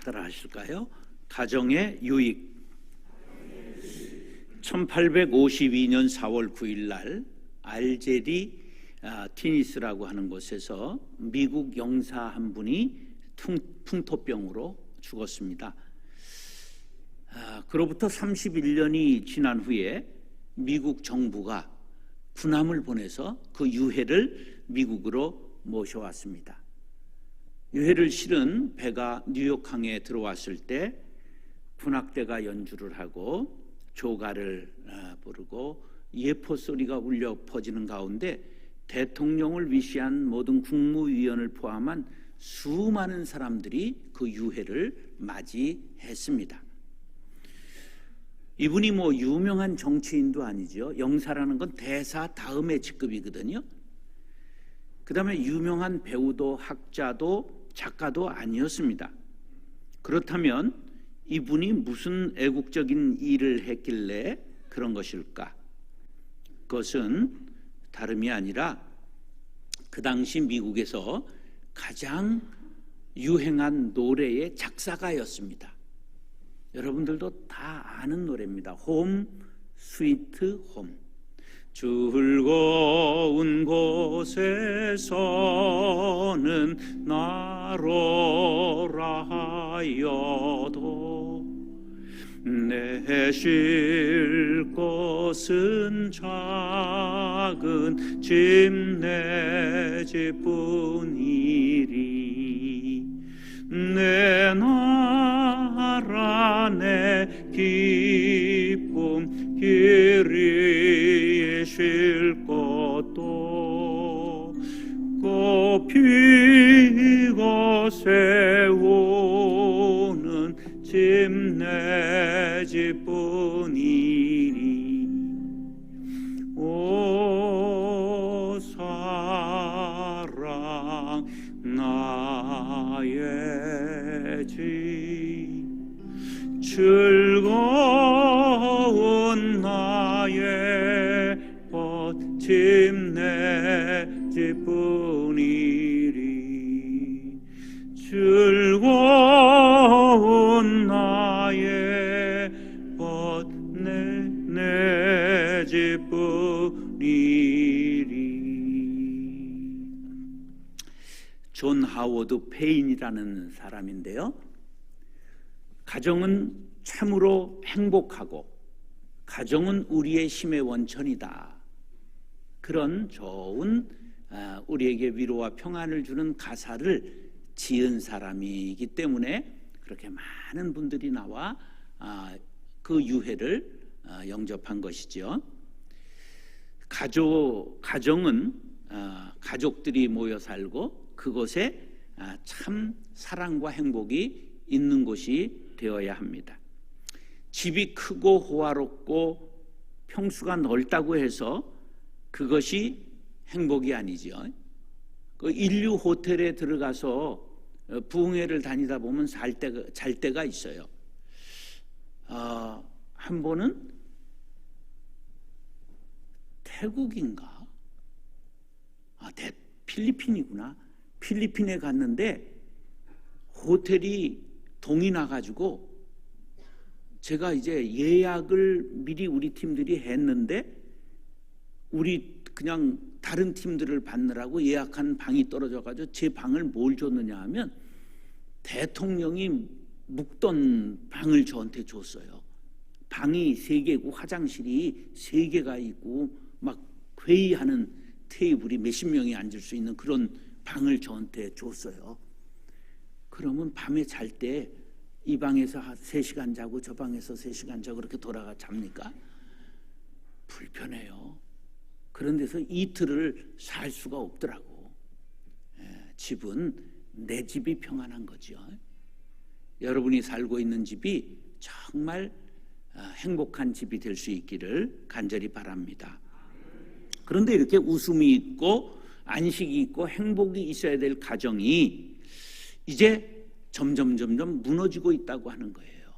따라 하실까요? 가정의 유익. 1852년 4월 9일 날 알제리 티니스라고 하는 곳에서 미국 영사 한 분이 풍토병으로 죽었습니다. 그로부터 31년이 지난 후에 미국 정부가 군함을 보내서 그 유해를 미국으로 모셔왔습니다. 유해를 실은 배가 뉴욕항에 들어왔을 때 군악대가 연주를 하고 조가를 부르고 예포 소리가 울려 퍼지는 가운데 대통령을 위시한 모든 국무위원을 포함한 수많은 사람들이 그 유해를 맞이했습니다. 이분이 유명한 정치인도 아니죠. 영사라는 건 대사 다음의 직급이거든요. 그 다음에 유명한 배우도 학자도 작가도 아니었습니다. 그렇다면 이분이 무슨 애국적인 일을 했길래 그런 것일까? 그것은 다름이 아니라 그 당시 미국에서 가장 유행한 노래의 작사가였습니다. 여러분들도 다 아는 노래입니다. 홈 스위트 홈. 즐거운 곳에서는 나로라 하여도 내 쉴 곳은 작은 집 내 집뿐이리 내 나라 내 기쁨 길이 쉴 것도 꽃 피고 세우는 집 내 집뿐이리 오 사랑 나의 집 즐거운 나의 꽃 집 내 집뿐이리 즐거운 나의 꽃 내 집뿐이리. 존 하워드 페인이라는 사람인데요, 가정은 참으로 행복하고 가정은 우리의 힘의 원천이다, 그런 좋은 우리에게 위로와 평안을 주는 가사를 지은 사람이기 때문에 그렇게 많은 분들이 나와 그 유해를 영접한 것이죠. 가정은 가족들이 모여 살고 그곳에 참 사랑과 행복이 있는 곳이 되어야 합니다. 집이 크고 호화롭고 평수가 넓다고 해서 그것이 행복이 아니죠. 그 인류 호텔에 들어가서 부흥회를 다니다 보면 잘 때가 있어요. 한 번은 태국인가? 필리핀이구나. 필리핀에 갔는데 호텔이 동이 나가지고 제가 이제 예약을 미리 우리 팀들이 했는데 우리 그냥 다른 팀들을 받느라고 예약한 방이 떨어져가지고 제 방을 뭘 줬느냐 하면 대통령이 묵던 방을 저한테 줬어요. 방이 3개고 화장실이 3개가 있고 막 회의하는 테이블이 몇십 명이 앉을 수 있는 그런 방을 저한테 줬어요. 그러면 밤에 잘 때 이 방에서 3시간 자고 저 방에서 3시간 자고 그렇게 돌아가 잡니까? 불편해요. 그런 데서 이틀을 살 수가 없더라고. 집은 내 집이 평안한 거죠. 여러분이 살고 있는 집이 정말 행복한 집이 될 수 있기를 간절히 바랍니다. 그런데 이렇게 웃음이 있고 안식이 있고 행복이 있어야 될 가정이 이제 점점 무너지고 있다고 하는 거예요.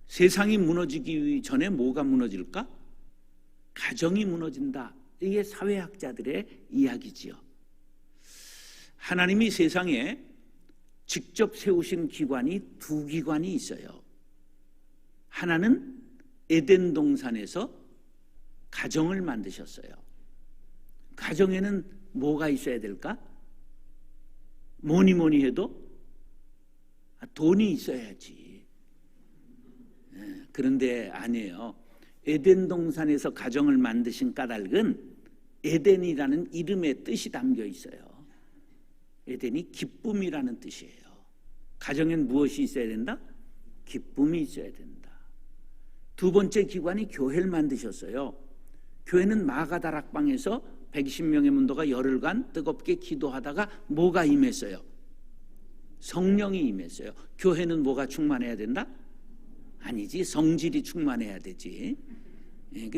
세상이 무너지기 전에 뭐가 무너질까? 가정이 무너진다. 이게 사회학자들의 이야기지요. 하나님이 세상에 직접 세우신 기관이 두 기관이 있어요. 하나는 에덴 동산에서 가정을 만드셨어요. 가정에는 뭐가 있어야 될까? 뭐니 해도 돈이 있어야지. 그런데 아니에요. 에덴 동산에서 가정을 만드신 까닭은 에덴이라는 이름의 뜻이 담겨 있어요. 에덴이 기쁨이라는 뜻이에요. 가정엔 무엇이 있어야 된다? 기쁨이 있어야 된다. 두 번째 기관이 교회를 만드셨어요. 교회는 마가다락방에서 120명의 문도가 열흘간 뜨겁게 기도하다가 뭐가 임했어요? 성령이 임했어요. 교회는 뭐가 충만해야 된다? 아니지, 성질이 충만해야 되지.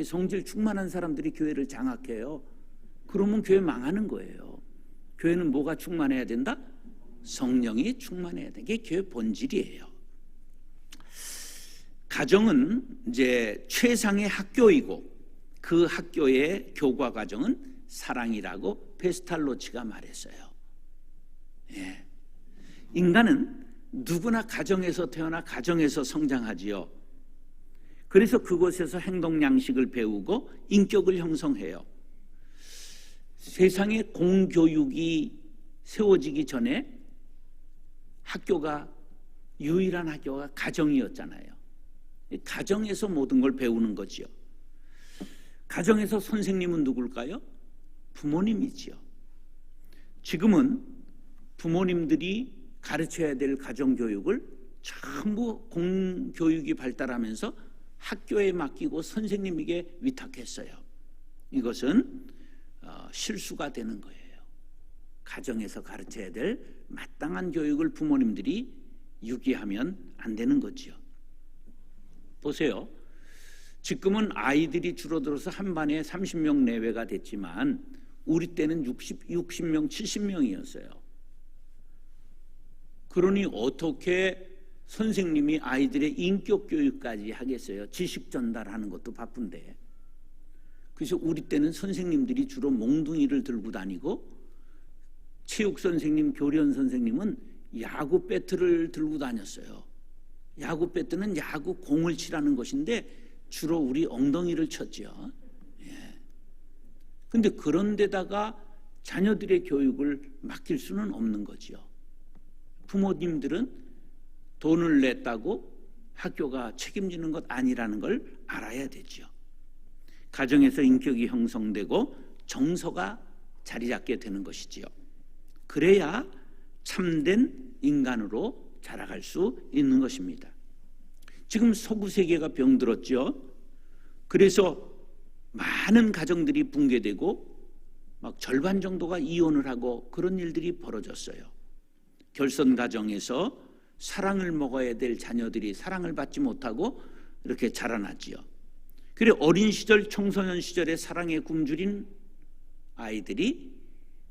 성질 충만한 사람들이 교회를 장악해요. 그러면 교회 망하는 거예요. 교회는 뭐가 충만해야 된다? 성령이 충만해야 된다. 이게 교회 본질이에요. 가정은 이제 최상의 학교이고 그 학교의 교과 과정은 사랑이라고 페스탈로치가 말했어요. 예. 인간은 누구나 가정에서 태어나 가정에서 성장하지요. 그래서 그곳에서 행동 양식을 배우고 인격을 형성해요. 세상에 공교육이 세워지기 전에 학교가 유일한 학교가 가정이었잖아요. 가정에서 모든 걸 배우는 거지요. 가정에서 선생님은 누굴까요? 부모님이지요. 지금은 부모님들이 가르쳐야 될 가정교육을 전부 공교육이 발달하면서 학교에 맡기고 선생님에게 위탁했어요. 이것은 실수가 되는 거예요. 가정에서 가르쳐야 될 마땅한 교육을 부모님들이 유기하면 안 되는 거지요. 보세요. 지금은 아이들이 줄어들어서 한 반에 30명 내외가 됐지만 우리 때는 60명, 70명이었어요. 그러니 어떻게 선생님이 아이들의 인격 교육까지 하겠어요? 지식 전달하는 것도 바쁜데. 그래서 우리 때는 선생님들이 주로 몽둥이를 들고 다니고 체육 선생님, 교련 선생님은 야구 배트를 들고 다녔어요. 야구 배트는 야구 공을 치라는 것인데 주로 우리 엉덩이를 쳤죠. 그런데 그런 데다가 자녀들의 교육을 맡길 수는 없는 거죠. 부모님들은 돈을 냈다고 학교가 책임지는 것 아니라는 걸 알아야 되죠. 가정에서 인격이 형성되고 정서가 자리 잡게 되는 것이지요. 그래야 참된 인간으로 자라갈 수 있는 것입니다. 지금 서구 세계가 병들었죠. 그래서 많은 가정들이 붕괴되고 막 절반 정도가 이혼을 하고 그런 일들이 벌어졌어요. 결선 가정에서 사랑을 먹어야 될 자녀들이 사랑을 받지 못하고 이렇게 자라나지요. 그래 어린 시절, 청소년 시절에 사랑에 굶주린 아이들이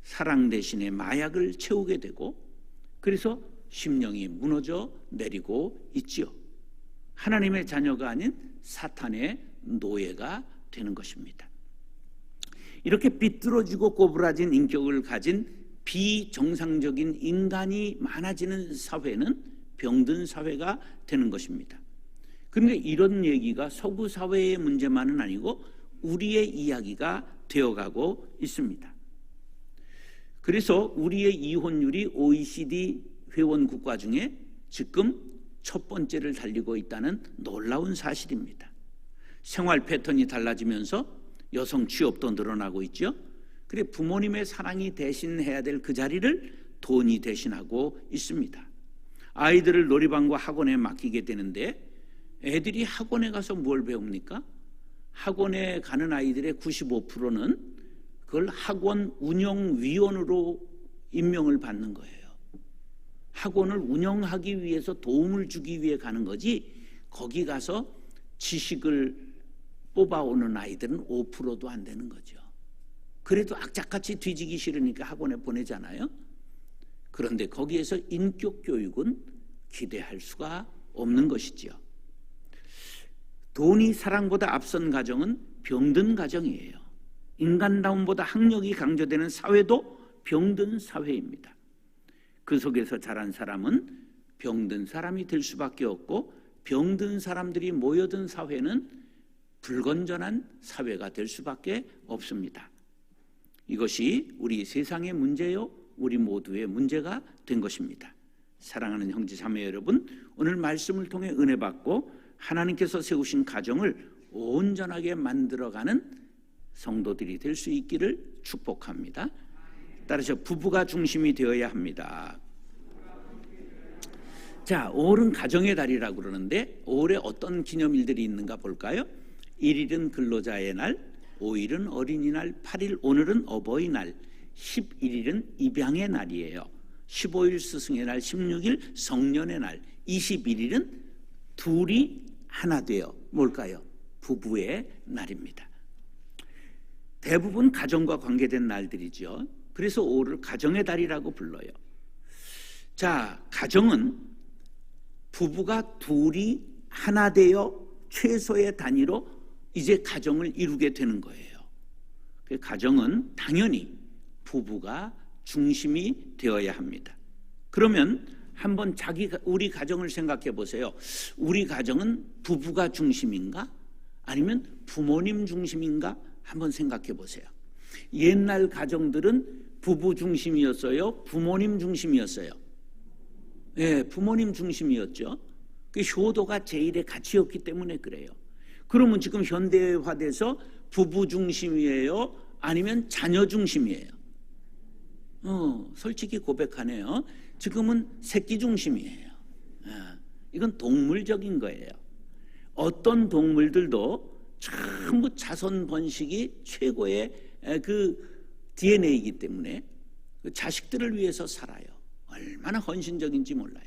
사랑 대신에 마약을 채우게 되고 그래서 심령이 무너져 내리고 있지요. 하나님의 자녀가 아닌 사탄의 노예가 되는 것입니다. 이렇게 비뚤어지고 꼬부라진 인격을 가진 비정상적인 인간이 많아지는 사회는 병든 사회가 되는 것입니다. 그런데 이런 얘기가 서구 사회의 문제만은 아니고 우리의 이야기가 되어가고 있습니다. 그래서 우리의 이혼율이 OECD 회원 국가 중에 지금 첫 번째를 달리고 있다는 놀라운 사실입니다. 생활 패턴이 달라지면서 여성 취업도 늘어나고 있죠. 그래 부모님의 사랑이 대신해야 될 그 자리를 돈이 대신하고 있습니다. 아이들을 놀이방과 학원에 맡기게 되는데 애들이 학원에 가서 뭘 배웁니까? 학원에 가는 아이들의 95%는 그걸 학원 운영위원으로 임명을 받는 거예요. 학원을 운영하기 위해서 도움을 주기 위해 가는 거지 거기 가서 지식을 뽑아오는 아이들은 5%도 안 되는 거죠. 그래도 악착같이 뒤지기 싫으니까 학원에 보내잖아요. 그런데 거기에서 인격 교육은 기대할 수가 없는 것이지요. 돈이 사랑보다 앞선 가정은 병든 가정이에요. 인간다움보다 학력이 강조되는 사회도 병든 사회입니다. 그 속에서 자란 사람은 병든 사람이 될 수밖에 없고, 병든 사람들이 모여든 사회는 불건전한 사회가 될 수밖에 없습니다. 이것이 우리 세상의 문제요, 우리 모두의 문제가 된 것입니다. 사랑하는 형제 자매 여러분, 오늘 말씀을 통해 은혜 받고 하나님께서 세우신 가정을 온전하게 만들어가는 성도들이 될 수 있기를 축복합니다. 따라서 부부가 중심이 되어야 합니다. 자, 5월은 가정의 달이라고 그러는데 5월에 어떤 기념일들이 있는가 볼까요? 1일은 근로자의 날, 5일은 어린이날, 8일 오늘은 어버이날, 11일은 입양의 날이에요. 15일 스승의 날, 16일 성년의 날, 21일은 둘이 하나 되어 뭘까요? 부부의 날입니다. 대부분 가정과 관계된 날들이죠. 그래서 5월을 가정의 달이라고 불러요. 자, 가정은 부부가 둘이 하나 되어 최소의 단위로 이제 가정을 이루게 되는 거예요. 가정은 당연히 부부가 중심이 되어야 합니다. 그러면 한번 우리 가정을 생각해 보세요. 우리 가정은 부부가 중심인가? 아니면 부모님 중심인가? 한번 생각해 보세요. 옛날 가정들은 부부 중심이었어요? 부모님 중심이었어요? 네, 부모님 중심이었죠. 그 효도가 제일의 가치였기 때문에 그래요. 그러면 지금 현대화돼서 부부 중심이에요? 아니면 자녀 중심이에요? 솔직히 고백하네요. 지금은 새끼 중심이에요. 이건 동물적인 거예요. 어떤 동물들도 전부 자손 번식이 최고의 그 DNA이기 때문에 그 자식들을 위해서 살아요. 얼마나 헌신적인지 몰라요.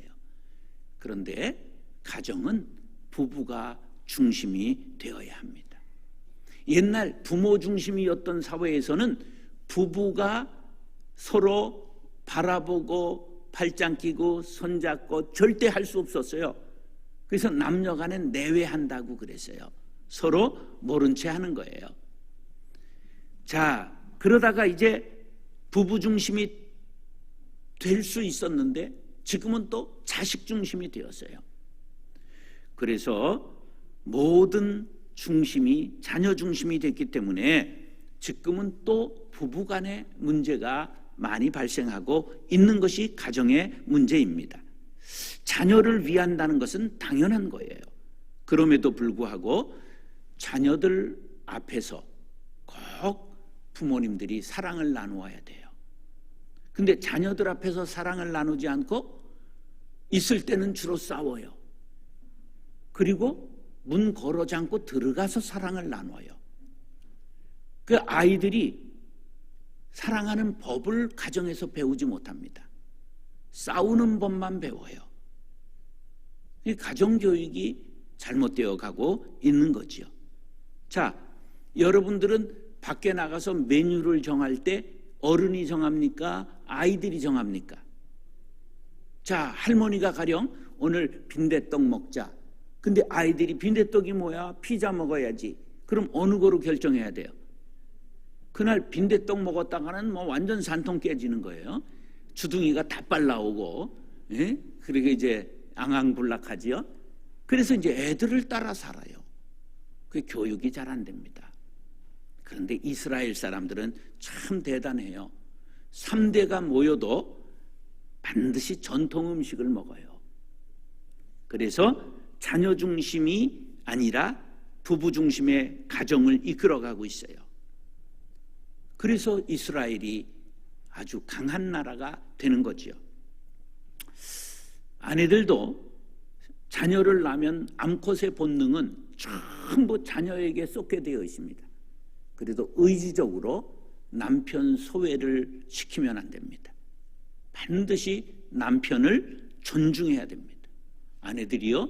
그런데 가정은 부부가 중심이 되어야 합니다. 옛날 부모 중심이었던 사회에서는 부부가 서로 바라보고 팔짱 끼고 손잡고 절대 할 수 없었어요. 그래서 남녀 간에 내외한다고 그랬어요. 서로 모른 채 하는 거예요. 자, 그러다가 이제 부부 중심이 될 수 있었는데 지금은 또 자식 중심이 되었어요. 그래서 모든 중심이 자녀 중심이 됐기 때문에 지금은 또 부부 간의 문제가 많이 발생하고 있는 것이 가정의 문제입니다. 자녀를 위한다는 것은 당연한 거예요. 그럼에도 불구하고 자녀들 앞에서 꼭 부모님들이 사랑을 나누어야 돼요. 근데 자녀들 앞에서 사랑을 나누지 않고 있을 때는 주로 싸워요. 그리고 문 걸어 잠고 들어가서 사랑을 나눠요. 그 아이들이 사랑하는 법을 가정에서 배우지 못합니다. 싸우는 법만 배워요. 이 가정교육이 잘못되어 가고 있는 거지요. 자, 여러분들은 밖에 나가서 메뉴를 정할 때 어른이 정합니까? 아이들이 정합니까? 자, 할머니가 가령 오늘 빈대떡 먹자. 근데 아이들이 빈대떡이 뭐야? 피자 먹어야지. 그럼 어느 거로 결정해야 돼요? 그날 빈대떡 먹었다가는 뭐 완전 산통 깨지는 거예요. 주둥이가 다 빨라오고, 예? 그리고 이제 앙앙불락하지요. 그래서 이제 애들을 따라 살아요. 그 교육이 잘 안 됩니다. 그런데 이스라엘 사람들은 참 대단해요. 3대가 모여도 반드시 전통 음식을 먹어요. 그래서 자녀 중심이 아니라 부부 중심의 가정을 이끌어가고 있어요. 그래서 이스라엘이 아주 강한 나라가 되는 거지요. 아내들도 자녀를 낳으면 암컷의 본능은 전부 자녀에게 쏟게 되어 있습니다. 그래도 의지적으로 남편 소외를 시키면 안 됩니다. 반드시 남편을 존중해야 됩니다. 아내들이요,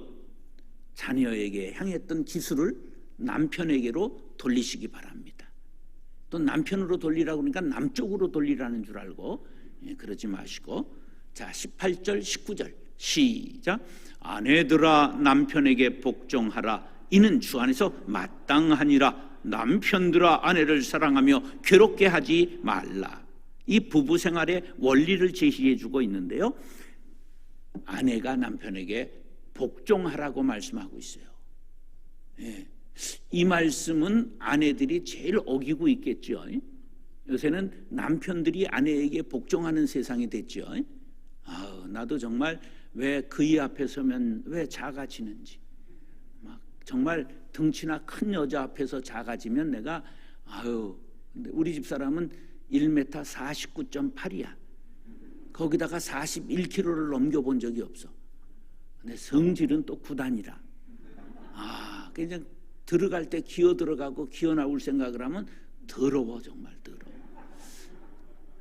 자녀에게 향했던 기술을 남편에게로 돌리시기 바랍니다. 또 남편으로 돌리라고 그러니까 남쪽으로 돌리라는 줄 알고 그러지 마시고, 자, 18절 19절 시작. 아내들아 남편에게 복종하라. 이는 주 안에서 마땅하니라. 남편들아 아내를 사랑하며 괴롭게 하지 말라. 이 부부 생활의 원리를 제시해 주고 있는데요. 아내가 남편에게 복종하라고 말씀하고 있어요. 예. 이 말씀은 아내들이 제일 어기고 있겠죠. 요새는 남편들이 아내에게 복종하는 세상이 됐죠. 나도 정말 왜 그의 앞에 서면 왜 작아지는지, 막 정말 덩치나 큰 여자 앞에서 작아지면 내가 근데 우리 집 사람은 1m 49.8이야. 거기다가 41kg를 넘겨본 적이 없어. 근데 성질은 또 9단이라. 그냥 들어갈 때 기어 들어가고 기어 나올 생각을 하면 더러워, 정말 더러워.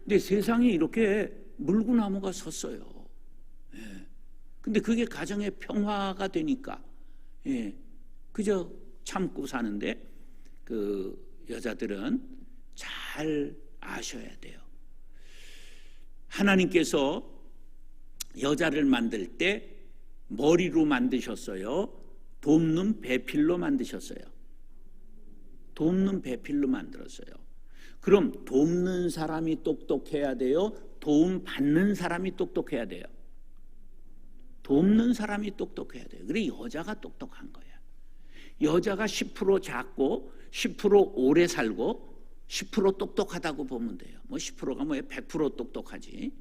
근데 세상에 이렇게 물구나무가 섰어요. 근데 그게 가정의 평화가 되니까 그저 참고 사는데, 그 여자들은 잘 아셔야 돼요. 하나님께서 여자를 만들 때 머리로 만드셨어요? 돕는 배필로 만드셨어요? 돕는 배필로 만들었어요. 그럼 돕는 사람이 똑똑해야 돼요? 도움 받는 사람이 똑똑해야 돼요? 돕는 사람이 똑똑해야 돼요. 그래, 여자가 똑똑한 거야. 여자가 10% 작고 10% 오래 살고 10% 똑똑하다고 보면 돼요. 10%가 뭐예요? 100% 똑똑하지.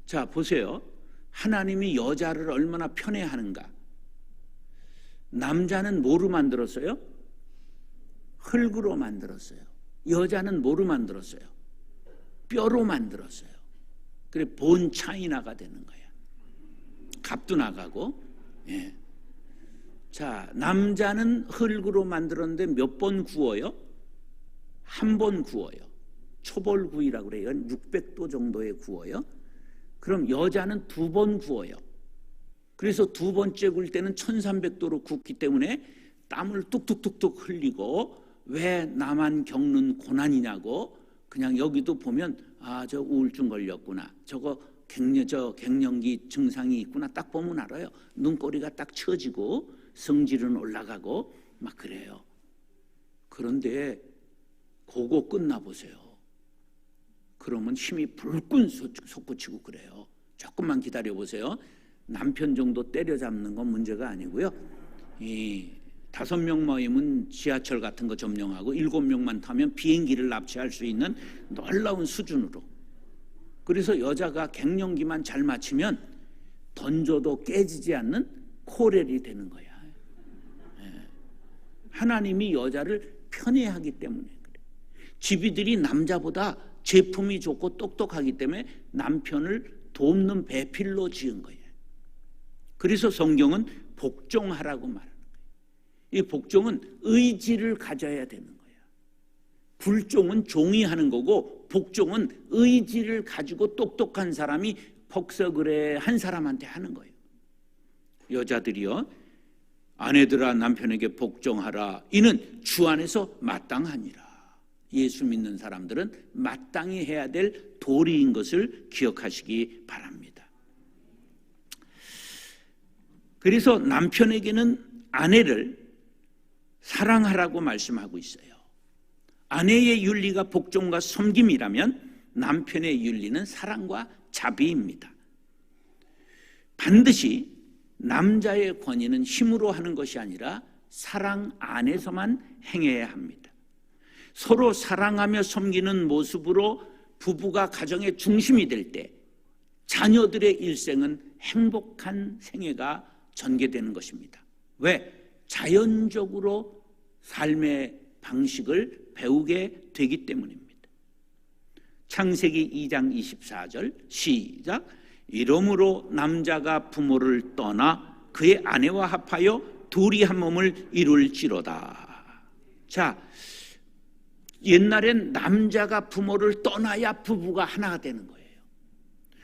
자, 보세요. 하나님이 여자를 얼마나 편애하는가. 남자는 뭐로 만들었어요? 흙으로 만들었어요. 여자는 뭐로 만들었어요? 뼈로 만들었어요. 그래, 본 차이나가 되는 거야. 값도 나가고. 자, 남자는 흙으로 만들었는데 몇 번 구워요? 한 번 구워요. 초벌구이라고 그래요. 600도 정도에 구워요. 그럼 여자는 2번 구워요. 그래서 2번째 구울 때는 1300도로 굽기 때문에 땀을 뚝뚝뚝뚝 흘리고, 왜 나만 겪는 고난이냐고. 그냥 여기도 보면 저 우울증 걸렸구나, 저거 갱년기 증상이 있구나, 딱 보면 알아요. 눈꼬리가 딱 처지고 성질은 올라가고 막 그래요. 그런데 그거 끝나보세요. 그러면 힘이 불끈 솟구치고 그래요. 조금만 기다려보세요. 남편 정도 때려잡는 건 문제가 아니고요. 5명 모이면 지하철 같은 거 점령하고 7명만 타면 비행기를 납치할 수 있는 놀라운 수준으로. 그래서 여자가 갱년기만 잘 맞추면 던져도 깨지지 않는 코렐이 되는 거야. 하나님이 여자를 편애하기 때문에 그래. 집이들이 남자보다 제품이 좋고 똑똑하기 때문에 남편을 돕는 배필로 지은 거예요. 그래서 성경은 복종하라고 말하는 거예요. 이 복종은 의지를 가져야 되는 거예요. 불종은 종이 하는 거고, 복종은 의지를 가지고 똑똑한 사람이 퍽서그레 한 사람한테 하는 거예요. 여자들이요, 아내들아 남편에게 복종하라. 이는 주 안에서 마땅하니라. 예수 믿는 사람들은 마땅히 해야 될 도리인 것을 기억하시기 바랍니다. 그래서 남편에게는 아내를 사랑하라고 말씀하고 있어요. 아내의 윤리가 복종과 섬김이라면 남편의 윤리는 사랑과 자비입니다. 반드시 남자의 권위는 힘으로 하는 것이 아니라 사랑 안에서만 행해야 합니다. 서로 사랑하며 섬기는 모습으로 부부가 가정의 중심이 될 때 자녀들의 일생은 행복한 생애가 전개되는 것입니다. 왜? 자연적으로 삶의 방식을 배우게 되기 때문입니다. 창세기 2장 24절 시작. 이러므로 남자가 부모를 떠나 그의 아내와 합하여 둘이 한 몸을 이룰지로다. 자, 옛날엔 남자가 부모를 떠나야 부부가 하나가 되는 거예요.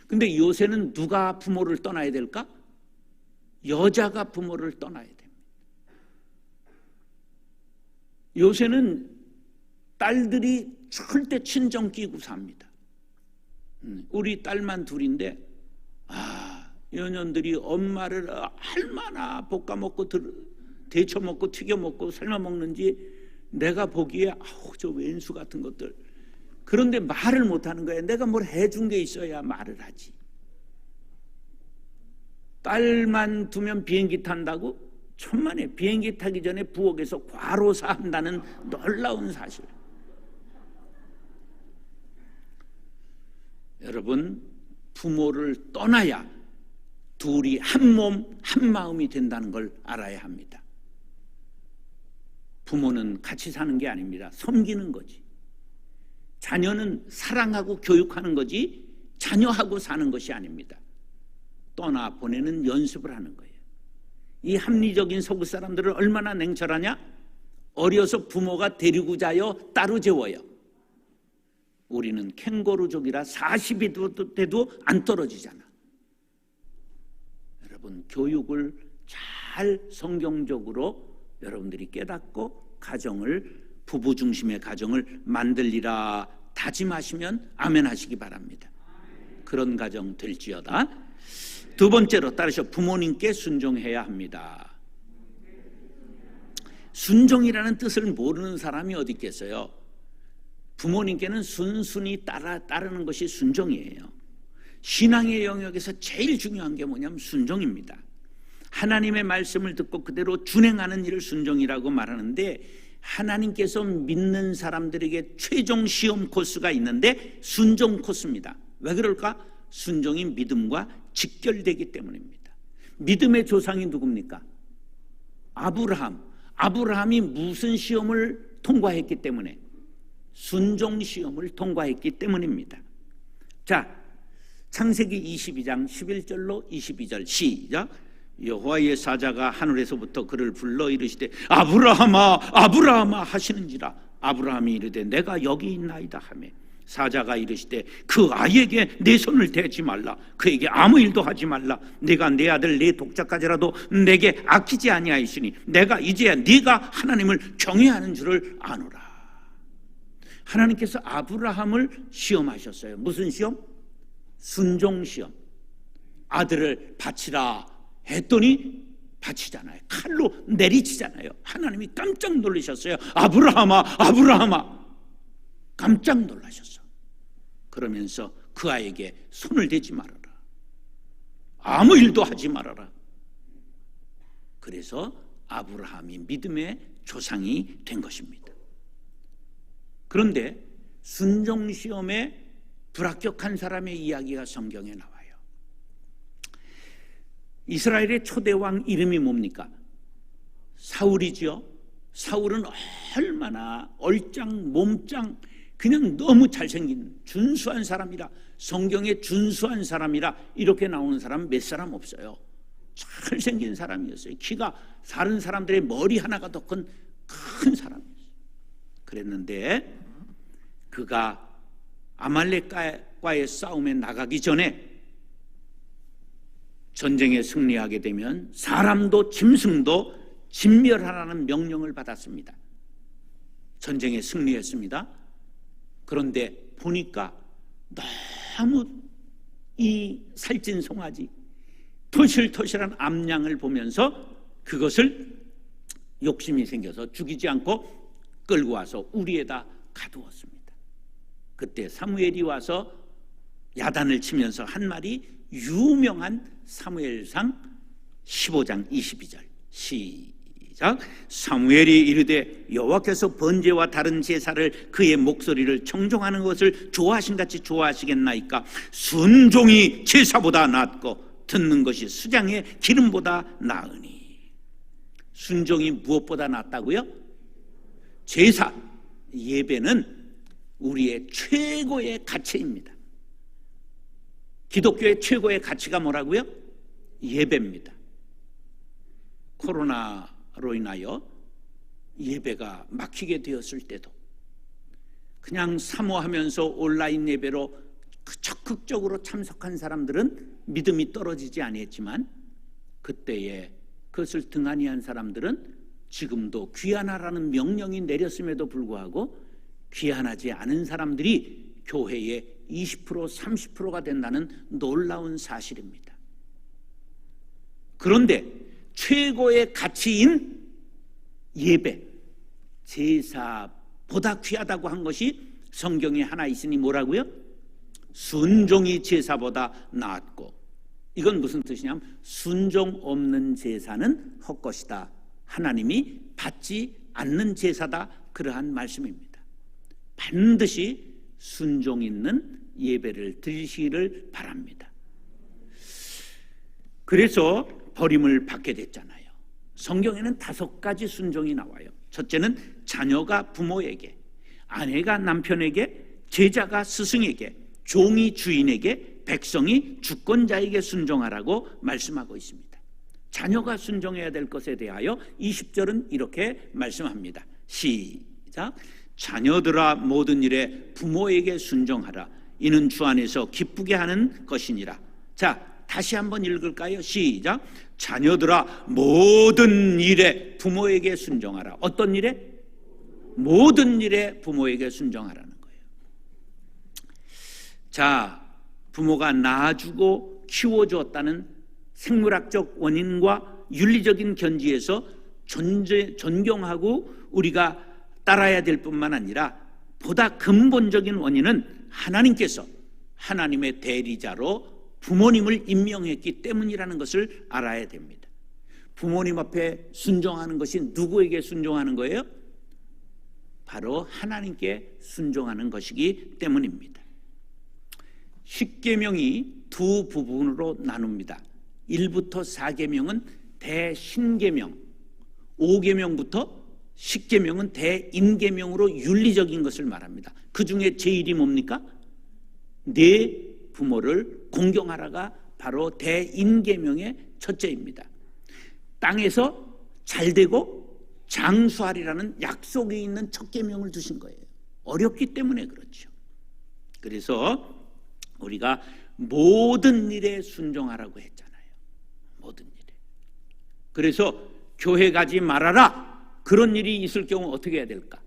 근데 요새는 누가 부모를 떠나야 될까? 여자가 부모를 떠나야 됩니다. 요새는 딸들이 절대 친정 끼고 삽니다. 우리 딸만 둘인데 연년들이 엄마를 얼마나 볶아먹고 데쳐먹고 튀겨먹고 삶아먹는지 내가 보기에 저 왼수 같은 것들 그런데 말을 못하는 거예요. 내가 뭘 해준 게 있어야 말을 하지. 딸만 두면 비행기 탄다고? 천만에. 비행기 타기 전에 부엌에서 과로사 한다는 놀라운 사실. 여러분, 부모를 떠나야 둘이 한 몸, 한 마음이 된다는 걸 알아야 합니다. 부모는 같이 사는 게 아닙니다. 섬기는 거지. 자녀는 사랑하고 교육하는 거지 자녀하고 사는 것이 아닙니다. 떠나보내는 연습을 하는 거예요. 이 합리적인 서구 사람들은 얼마나 냉철하냐? 어려서 부모가 데리고 자요, 따로 재워요. 우리는 캥거루족이라 40이 돼도 안 떨어지잖아. 여러분, 교육을 잘 성경적으로 여러분들이 깨닫고 가정을, 부부 중심의 가정을 만들리라 다짐하시면 아멘 하시기 바랍니다. 그런 가정 될지어다. 두 번째로 따르셔. 부모님께 순종해야 합니다. 순종이라는 뜻을 모르는 사람이 어디 있겠어요? 부모님께는 순순히 따르는 것이 순종이에요. 신앙의 영역에서 제일 중요한 게 뭐냐면 순종입니다. 하나님의 말씀을 듣고 그대로 준행하는 일을 순종이라고 말하는데, 하나님께서 믿는 사람들에게 최종 시험 코스가 있는데 순종 코스입니다. 왜 그럴까? 순종이 믿음과 직결되기 때문입니다. 믿음의 조상이 누굽니까? 아브라함. 아브라함이 무슨 시험을 통과했기 때문에? 순종 시험을 통과했기 때문입니다. 자, 창세기 22장 11절로 22절 시작. 여호와의 사자가 하늘에서부터 그를 불러 이르시되 아브라함아 아브라함아 하시는지라. 아브라함이 이르되 내가 여기 있나이다 하매, 사자가 이르시되 그 아이에게 내 손을 대지 말라. 그에게 아무 일도 하지 말라. 내가 내 아들 내 독자까지라도 내게 아끼지 아니하였으니 내가 이제야 네가 하나님을 경외하는 줄을 아노라. 하나님께서 아브라함을 시험하셨어요. 무슨 시험? 순종 시험. 아들을 바치라 했더니 바치잖아요. 칼로 내리치잖아요. 하나님이 깜짝 놀라셨어요. 아브라함아 아브라함아, 깜짝 놀라셨어. 그러면서 그 아이에게 손을 대지 말아라. 아무 일도 하지 말아라. 그래서 아브라함이 믿음의 조상이 된 것입니다. 그런데 순종시험에 불합격한 사람의 이야기가 성경에 나와요. 이스라엘의 초대왕 이름이 뭡니까? 사울이죠. 사울은 얼마나 얼짱 몸짱, 그냥 너무 잘생긴 준수한 사람이라, 성경에 준수한 사람이라 이렇게 나오는 사람 몇 사람 없어요. 잘생긴 사람이었어요. 키가 다른 사람들의 머리 하나가 더 큰 사람이었어요. 그랬는데 그가 아말렉과의 싸움에 나가기 전에 전쟁에 승리하게 되면 사람도 짐승도 진멸하라는 명령을 받았습니다. 전쟁에 승리했습니다. 그런데 보니까 너무 이 살찐 송아지, 토실토실한 암양을 보면서 그것을 욕심이 생겨서 죽이지 않고 끌고 와서 우리에다 가두었습니다. 그때 사무엘이 와서 야단을 치면서 한 말이 유명한 사무엘상 15장 22절 시작. 사무엘이 이르되 여호와께서 번제와 다른 제사를 그의 목소리를 청종하는 것을 좋아하신 같이 좋아하시겠나이까? 순종이 제사보다 낫고 듣는 것이 수장의 기름보다 나으니. 순종이 무엇보다 낫다고요? 제사, 예배는 우리의 최고의 가치입니다. 기독교의 최고의 가치가 뭐라고요? 예배입니다. 코로나로 인하여 예배가 막히게 되었을 때도 그냥 사모하면서 온라인 예배로 적극적으로 참석한 사람들은 믿음이 떨어지지 아니했지만, 그때에 그것을 등한히 한 사람들은 지금도 귀환하라는 명령이 내렸음에도 불구하고 귀환하지 않은 사람들이 교회의 20% 30%가 된다는 놀라운 사실입니다. 그런데 최고의 가치인 예배, 제사보다 귀하다고 한 것이 성경에 하나 있으니 뭐라고요? 순종이 제사보다 낫고. 이건 무슨 뜻이냐면 순종 없는 제사는 헛것이다. 하나님이 받지 않는 제사다. 그러한 말씀입니다. 반드시 순종 있는 예배를 드리시기를 바랍니다. 그래서 버림을 받게 됐잖아요. 성경에는 5가지 순종이 나와요. 첫째는 자녀가 부모에게, 아내가 남편에게, 제자가 스승에게, 종이 주인에게, 백성이 주권자에게 순종하라고 말씀하고 있습니다. 자녀가 순종해야 될 것에 대하여 20절은 이렇게 말씀합니다. 시작. 자녀들아 모든 일에 부모에게 순종하라. 이는 주 안에서 기쁘게 하는 것이니라. 자, 다시 한번 읽을까요? 시작. 자녀들아 모든 일에 부모에게 순종하라. 어떤 일에? 모든 일에 부모에게 순종하라는 거예요. 자, 부모가 낳아주고 키워주었다는 생물학적 원인과 윤리적인 견지에서 존경하고 우리가 따라야 될 뿐만 아니라 보다 근본적인 원인은 하나님께서 하나님의 대리자로 부모님을 임명했기 때문이라는 것을 알아야 됩니다. 부모님 앞에 순종하는 것이 누구에게 순종하는 거예요? 바로 하나님께 순종하는 것이기 때문입니다. 십계명이 두 부분으로 나눕니다. 1부터 4계명은 대신계명, 5계명부터 10계명은 대인계명으로 윤리적인 것을 말합니다. 그 중에 제일이 뭡니까? 내 부모를 공경하라가 바로 대인계명의 첫째입니다. 땅에서 잘되고 장수하리라는 약속이 있는 첫 계명을 두신 거예요. 어렵기 때문에 그렇죠. 그래서 우리가 모든 일에 순종하라고 했잖아요. 모든 일에. 그래서 교회 가지 말아라. 그런 일이 있을 경우 어떻게 해야 될까?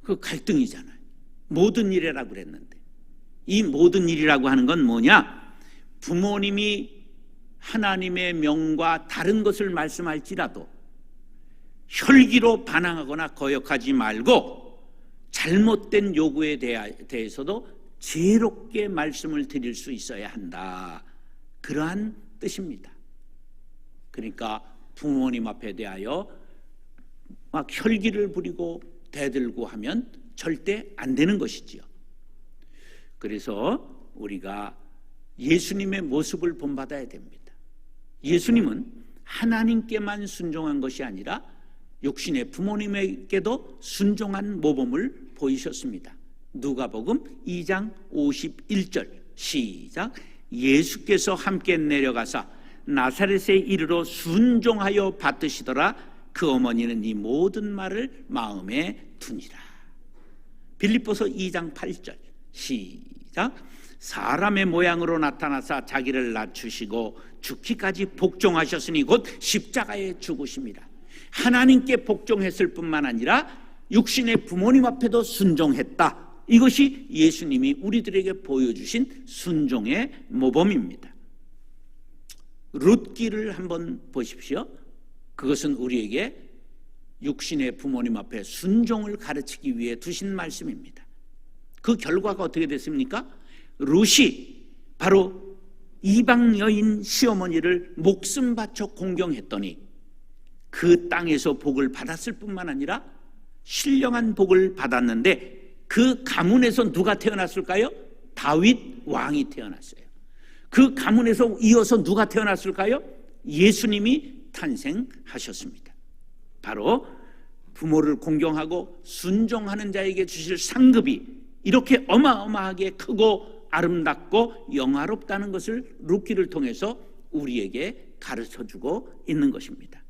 그 갈등이잖아요. 모든 일이라고 그랬는데 이 모든 일이라고 하는 건 뭐냐? 부모님이 하나님의 명과 다른 것을 말씀할지라도 혈기로 반항하거나 거역하지 말고 잘못된 요구에 대해서도 지혜롭게 말씀을 드릴 수 있어야 한다. 그러한 뜻입니다. 그러니까 부모님 앞에 대하여 막 혈기를 부리고 대들고 하면 절대 안 되는 것이지요. 그래서 우리가 예수님의 모습을 본받아야 됩니다. 예수님은 하나님께만 순종한 것이 아니라 육신의 부모님에게도 순종한 모범을 보이셨습니다. 누가복음 2장 51절 시작. 예수께서 함께 내려가사 나사렛에 이르러 순종하여 받으시더라. 그 어머니는 이 모든 말을 마음에 두니라. 빌립보서 2장 8절 시작. 사람의 모양으로 나타나사 자기를 낮추시고 죽기까지 복종하셨으니 곧 십자가에 죽으심이라. 하나님께 복종했을 뿐만 아니라 육신의 부모님 앞에도 순종했다. 이것이 예수님이 우리들에게 보여주신 순종의 모범입니다. 룻기를 한번 보십시오. 그것은 우리에게 육신의 부모님 앞에 순종을 가르치기 위해 두신 말씀입니다. 그 결과가 어떻게 됐습니까? 룻이 바로 이방 여인 시어머니를 목숨 바쳐 공경했더니 그 땅에서 복을 받았을 뿐만 아니라 신령한 복을 받았는데 그 가문에서 누가 태어났을까요? 다윗 왕이 태어났어요. 그 가문에서 이어서 누가 태어났을까요? 예수님이 탄생하셨습니다. 바로 부모를 공경하고 순종하는 자에게 주실 상급이 이렇게 어마어마하게 크고 아름답고 영화롭다는 것을 룻기를 통해서 우리에게 가르쳐주고 있는 것입니다.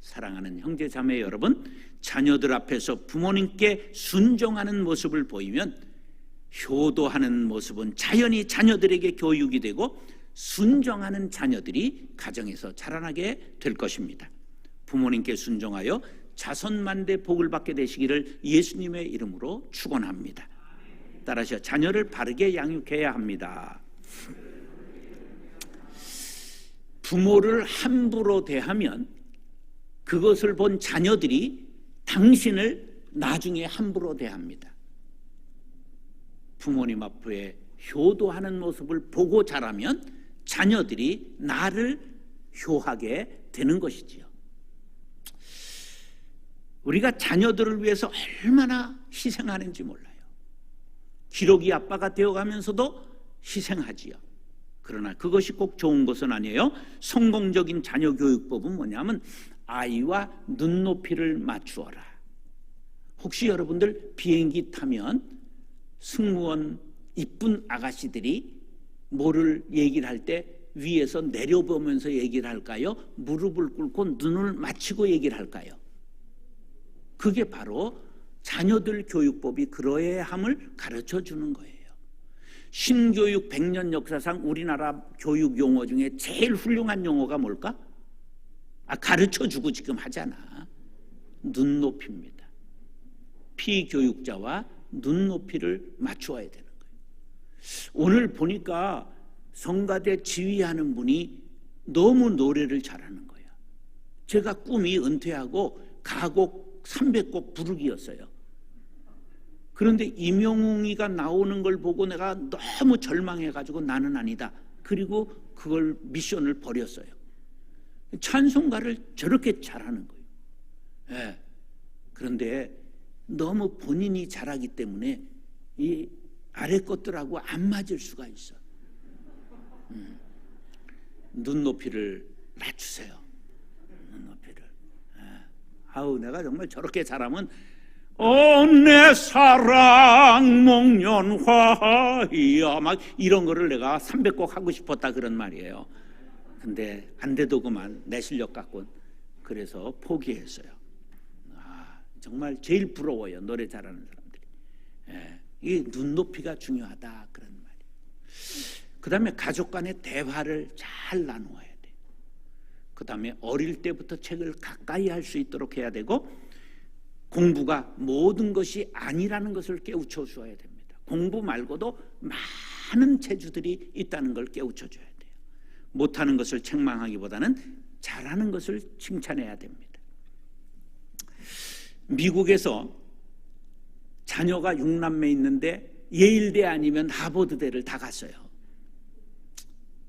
사랑하는 형제 자매 여러분, 자녀들 앞에서 부모님께 순종하는 모습을 보이면 효도하는 모습은 자연히 자녀들에게 교육이 되고 순종하는 자녀들이 가정에서 자라나게 될 것입니다. 부모님께 순종하여 자손만대 복을 받게 되시기를 예수님의 이름으로 축원합니다. 따라서 자녀를 바르게 양육해야 합니다. 부모를 함부로 대하면 그것을 본 자녀들이 당신을 나중에 함부로 대합니다. 부모님 앞에 효도하는 모습을 보고 자라면 자녀들이 나를 효하게 되는 것이지요. 우리가 자녀들을 위해서 얼마나 희생하는지 몰라요. 기러기 아빠가 되어가면서도 희생하지요. 그러나 그것이 꼭 좋은 것은 아니에요. 성공적인 자녀 교육법은 뭐냐면 아이와 눈높이를 맞추어라. 혹시 여러분들 비행기 타면 승무원 이쁜 아가씨들이 뭐를 얘기를 할 때 위에서 내려보면서 얘기를 할까요? 무릎을 꿇고 눈을 맞추고 얘기를 할까요? 그게 바로 자녀들 교육법이 그러해야 함을 가르쳐 주는 거예요. 신교육 100년 역사상 우리나라 교육 용어 중에 제일 훌륭한 용어가 뭘까? 가르쳐 주고 지금 하잖아. 눈높이입니다. 피교육자와 눈높이를 맞추어야 되는 거예요. 오늘 보니까 성가대 지휘하는 분이 너무 노래를 잘하는 거야. 제가 꿈이 은퇴하고 가곡 300곡 부르기였어요. 그런데 임영웅이가 나오는 걸 보고 내가 너무 절망해가지고 나는 아니다. 그리고 그걸 미션을 버렸어요. 찬송가를 저렇게 잘하는 거예요. 예. 그런데 너무 본인이 잘하기 때문에 이 아래 것들하고 안 맞을 수가 있어. 눈높이를 낮추세요. 눈높이를. 아우 내가 정말 저렇게 잘하면 내 사랑 목련화이야 막 이런 거를 내가 300곡 하고 싶었다 그런 말이에요. 근데 안 돼도 그만 내 실력 갖고는. 그래서 포기했어요. 정말 제일 부러워요. 노래 잘하는 사람들이. 이 눈높이가 중요하다 그런 말이에요. 그 다음에 가족 간의 대화를 잘 나누어야 돼요. 그 다음에 어릴 때부터 책을 가까이 할 수 있도록 해야 되고 공부가 모든 것이 아니라는 것을 깨우쳐 주어야 됩니다. 공부 말고도 많은 재주들이 있다는 걸 깨우쳐 줘야 돼요. 못하는 것을 책망하기보다는 잘하는 것을 칭찬해야 됩니다. 미국에서 자녀가 6남매 있는데 예일대 아니면 하버드대를 다 갔어요.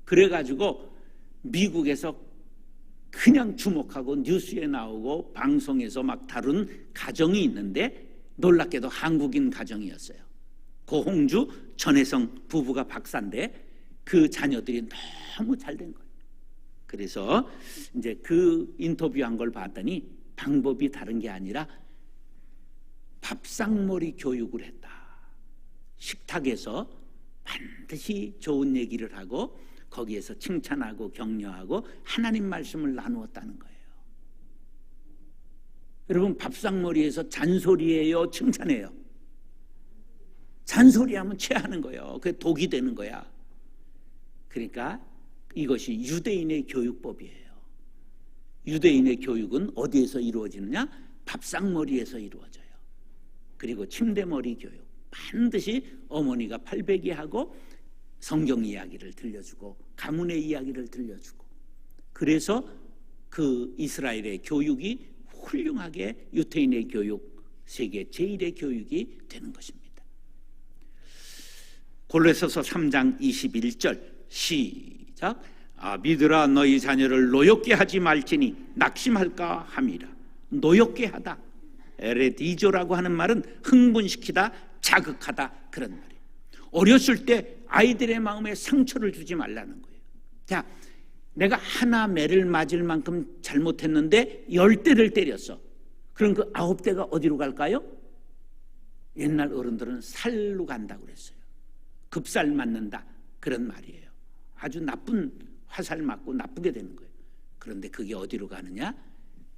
그래가지고 미국에서 그냥 주목하고 뉴스에 나오고 방송에서 막 다룬 가정이 있는데 놀랍게도 한국인 가정이었어요. 고홍주, 전혜성 부부가 박사인데 그 자녀들이 너무 잘된 거예요. 그래서 이제 그 인터뷰한 걸 봤더니 방법이 다른 게 아니라 밥상머리 교육을 했다. 식탁에서 반드시 좋은 얘기를 하고 거기에서 칭찬하고 격려하고 하나님 말씀을 나누었다는 거예요. 여러분 밥상머리에서 잔소리예요, 칭찬해요? 잔소리하면 체하는 거예요. 그게 독이 되는 거야. 그러니까 이것이 유대인의 교육법이에요. 유대인의 교육은 어디에서 이루어지느냐? 밥상머리에서 이루어져요. 그리고 침대머리 교육. 반드시 어머니가 팔베개하고 성경 이야기를 들려주고 가문의 이야기를 들려주고 그래서 그 이스라엘의 교육이 훌륭하게 유대인의 교육, 세계 제일의 교육이 되는 것입니다. 골로새서 3장 21절 시작. 아비들아 너희 자녀를 노엽게 하지 말지니 낙심할까 함이라. 노엽게 하다. 에레디조라고 하는 말은 흥분시키다, 자극하다 그런 말이에요. 어렸을 때 아이들의 마음에 상처를 주지 말라는 거예요. 자, 내가 하나 매를 맞을 만큼 잘못했는데 10대를 때렸어. 그럼 그 9대가 어디로 갈까요? 옛날 어른들은 살로 간다고 그랬어요. 급살 맞는다 그런 말이에요. 아주 나쁜 화살 맞고 나쁘게 되는 거예요. 그런데 그게 어디로 가느냐?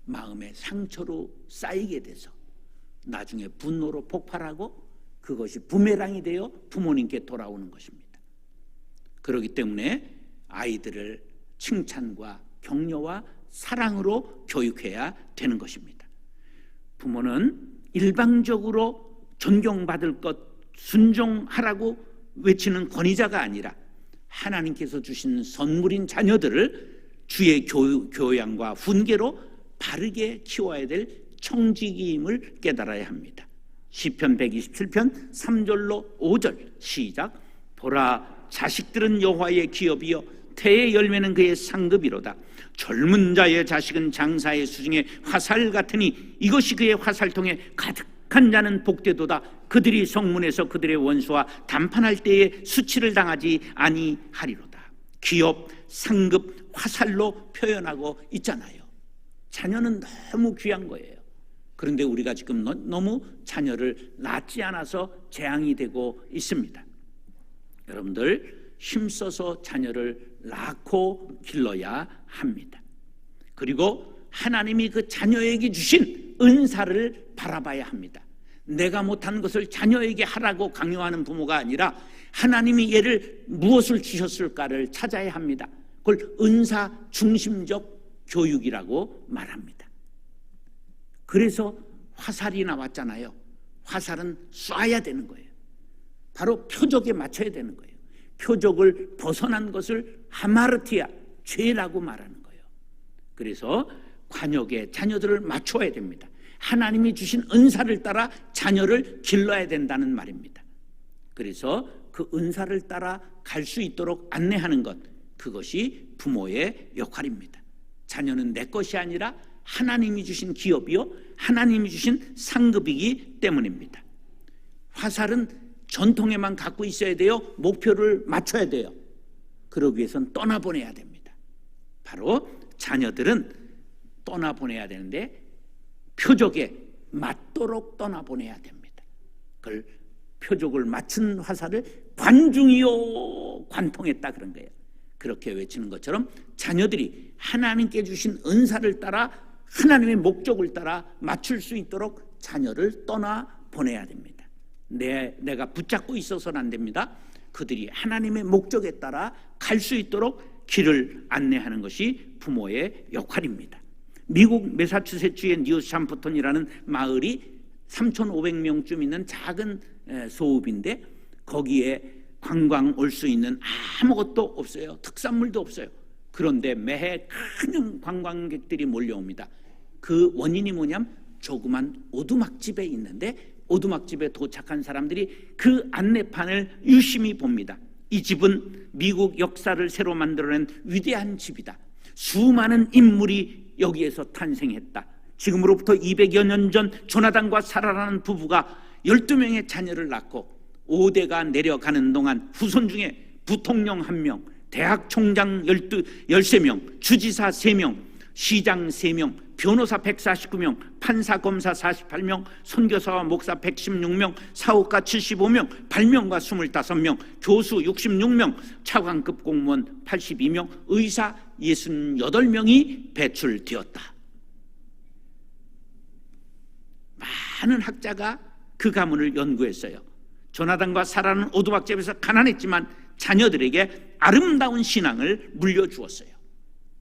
마음의 상처로 쌓이게 돼서 나중에 분노로 폭발하고 그것이 부메랑이 되어 부모님께 돌아오는 것입니다. 그렇기 때문에 아이들을 칭찬과 격려와 사랑으로 교육해야 되는 것입니다. 부모는 일방적으로 존경받을 것, 순종하라고 외치는 권위자가 아니라 하나님께서 주신 선물인 자녀들을 주의 교양과 훈계로 바르게 키워야 될 청지기임을 깨달아야 합니다. 시편 127편 3절로 5절 시작. 보라, 자식들은 여호와의 기업이요 태의 열매는 그의 상급이로다. 젊은 자의 자식은 장사의 수중에 화살 같으니 이것이 그의 화살통에 가득한 자는 복되도다. 그들이 성문에서 그들의 원수와 담판할 때에 수치를 당하지 아니하리로다. 기업, 상급, 화살로 표현하고 있잖아요. 자녀는 너무 귀한 거예요. 그런데 우리가 지금 너무 자녀를 낳지 않아서 재앙이 되고 있습니다. 여러분들 힘써서 자녀를 낳고 길러야 합니다. 그리고 하나님이 그 자녀에게 주신 은사를 바라봐야 합니다. 내가 못한 것을 자녀에게 하라고 강요하는 부모가 아니라 하나님이 얘를 무엇을 주셨을까를 찾아야 합니다. 그걸 은사 중심적 교육이라고 말합니다. 그래서 화살이 나왔잖아요. 화살은 쏴야 되는 거예요. 바로 표적에 맞춰야 되는 거예요. 표적을 벗어난 것을 하마르티아, 죄라고 말하는 거예요. 그래서 관역에 자녀들을 맞춰야 됩니다. 하나님이 주신 은사를 따라 자녀를 길러야 된다는 말입니다. 그래서 그 은사를 따라 갈 수 있도록 안내하는 것, 그것이 부모의 역할입니다. 자녀는 내 것이 아니라 하나님이 주신 기업이요 하나님이 주신 상급이기 때문입니다. 화살은 전통에만 갖고 있어야 돼요? 목표를 맞춰야 돼요? 그러기 위해서는 떠나보내야 됩니다. 바로 자녀들은 떠나보내야 되는데 표적에 맞도록 떠나보내야 됩니다. 그걸 표적을 맞춘 화살을 관중이요 관통했다 그런 거예요. 그렇게 외치는 것처럼 자녀들이 하나님께 주신 은사를 따라 하나님의 목적을 따라 맞출 수 있도록 자녀를 떠나보내야 됩니다. 내가 붙잡고 있어서는 안 됩니다. 그들이 하나님의 목적에 따라 갈 수 있도록 길을 안내하는 것이 부모의 역할입니다. 미국 매사추세츠의 뉴샴프톤이라는 마을이 3,500명쯤 있는 작은 소읍인데 거기에 관광 올 수 있는 아무것도 없어요. 특산물도 없어요. 그런데 매해 큰 관광객들이 몰려옵니다. 그 원인이 뭐냐면 조그만 오두막집에 있는데 오두막집에 도착한 사람들이 그 안내판을 유심히 봅니다. 이 집은 미국 역사를 새로 만들어낸 위대한 집이다. 수많은 인물이 여기에서 탄생했다. 지금으로부터 200여 년 전 조나단과 사라라는 부부가 12명의 자녀를 낳고 5대가 내려가는 동안 후손 중에 부통령 1명, 대학 총장 13명, 주지사 3명, 시장 3명, 변호사 149명, 판사 검사 48명, 선교사와 목사 116명, 사업가 75명, 발명가 25명, 교수 66명, 차관급 공무원 82명, 의사 68명이 배출되었다. 많은 학자가 그 가문을 연구했어요. 조나단과 사라는 오두막집에서 가난했지만 자녀들에게 아름다운 신앙을 물려주었어요.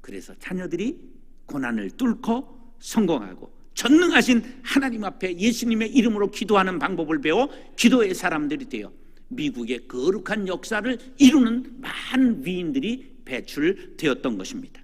그래서 자녀들이 고난을 뚫고 성공하고 전능하신 하나님 앞에 예수님의 이름으로 기도하는 방법을 배워 기도의 사람들이 되어 미국의 거룩한 역사를 이루는 많은 위인들이 배출되었던 것입니다.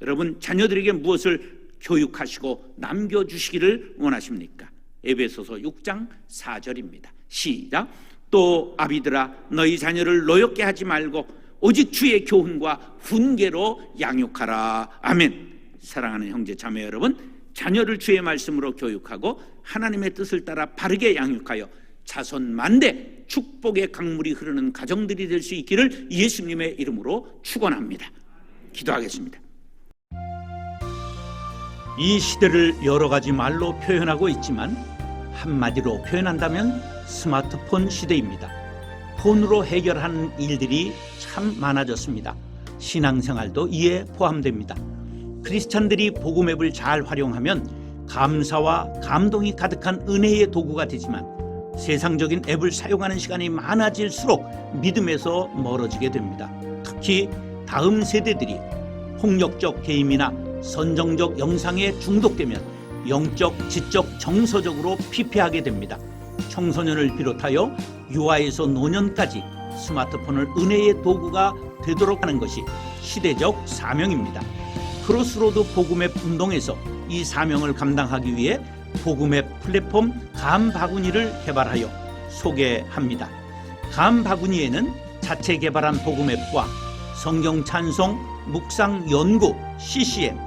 여러분, 자녀들에게 무엇을 교육하시고 남겨주시기를 원하십니까? 에베소서 6장 4절입니다. 시작. 또 아비들아, 너희 자녀를 노엽게 하지 말고 오직 주의 교훈과 훈계로 양육하라. 아멘. 사랑하는 형제 자매 여러분, 자녀를 주의 말씀으로 교육하고 하나님의 뜻을 따라 바르게 양육하여 자손 만대 축복의 강물이 흐르는 가정들이 될 수 있기를 예수님의 이름으로 축원합니다. 기도하겠습니다. 이 시대를 여러 가지 말로 표현하고 있지만 한마디로 표현한다면 스마트폰 시대입니다. 폰으로 해결하는 일들이 참 많아졌습니다. 신앙생활도 이에 포함됩니다. 크리스찬들이 복음 앱을 잘 활용하면 감사와 감동이 가득한 은혜의 도구가 되지만 세상적인 앱을 사용하는 시간이 많아질수록 믿음에서 멀어지게 됩니다. 특히 다음 세대들이 폭력적 게임이나 선정적 영상에 중독되면 영적, 지적, 정서적으로 피폐하게 됩니다. 청소년을 비롯하여 유아에서 노년까지 스마트폰을 은혜의 도구가 되도록 하는 것이 시대적 사명입니다. 크로스로드 복음의 운동에서 이 사명을 감당하기 위해 복음앱 플랫폼 감바구니를 개발하여 소개합니다. 감바구니에는 자체 개발한 복음앱과 성경 찬송, 묵상 연구, CCM,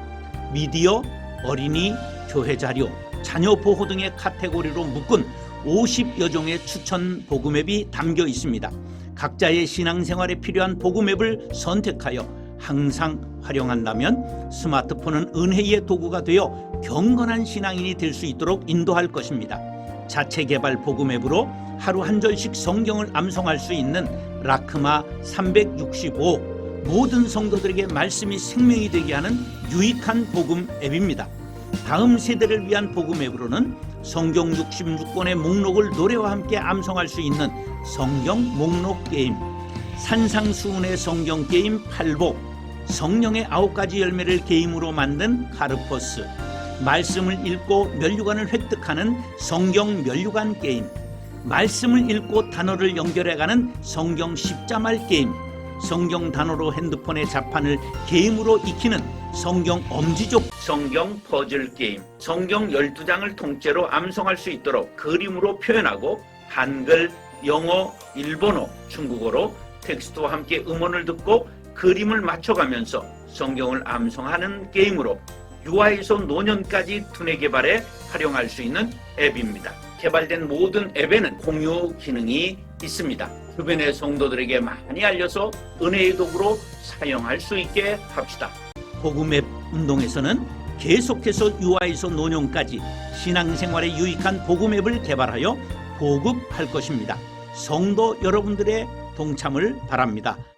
미디어, 어린이, 교회 자료, 자녀 보호 등의 카테고리로 묶은 50여 종의 추천 복음앱이 담겨 있습니다. 각자의 신앙생활에 필요한 복음앱을 선택하여 항상 활용한다면 스마트폰은 은혜의 도구가 되어 경건한 신앙인이 될 수 있도록 인도할 것입니다. 자체 개발 복음앱으로 하루 한 절씩 성경을 암송할 수 있는 라크마 365, 모든 성도들에게 말씀이 생명이 되게 하는 유익한 복음 앱입니다. 다음 세대를 위한 복음 앱으로는 성경 66권의 목록을 노래와 함께 암송할 수 있는 성경 목록 게임, 산상수훈의 성경 게임 8복, 성령의 9가지 열매를 게임으로 만든 카르포스, 말씀을 읽고 면류관을 획득하는 성경 면류관 게임, 말씀을 읽고 단어를 연결해가는 성경 십자말 게임, 성경 단어로 핸드폰의 자판을 게임으로 익히는 성경 엄지족 성경 퍼즐 게임, 성경 12장을 통째로 암송할 수 있도록 그림으로 표현하고 한글, 영어, 일본어, 중국어로 텍스트와 함께 음원을 듣고 그림을 맞춰가면서 성경을 암송하는 게임으로 유아에서 노년까지 두뇌 개발에 활용할 수 있는 앱입니다. 개발된 모든 앱에는 공유 기능이 있습니다. 주변의 성도들에게 많이 알려서 은혜의 도구로 사용할 수 있게 합시다. 복음앱 운동에서는 계속해서 유아에서 노년까지 신앙생활에 유익한 복음앱을 개발하여 보급할 것입니다. 성도 여러분들의 동참을 바랍니다.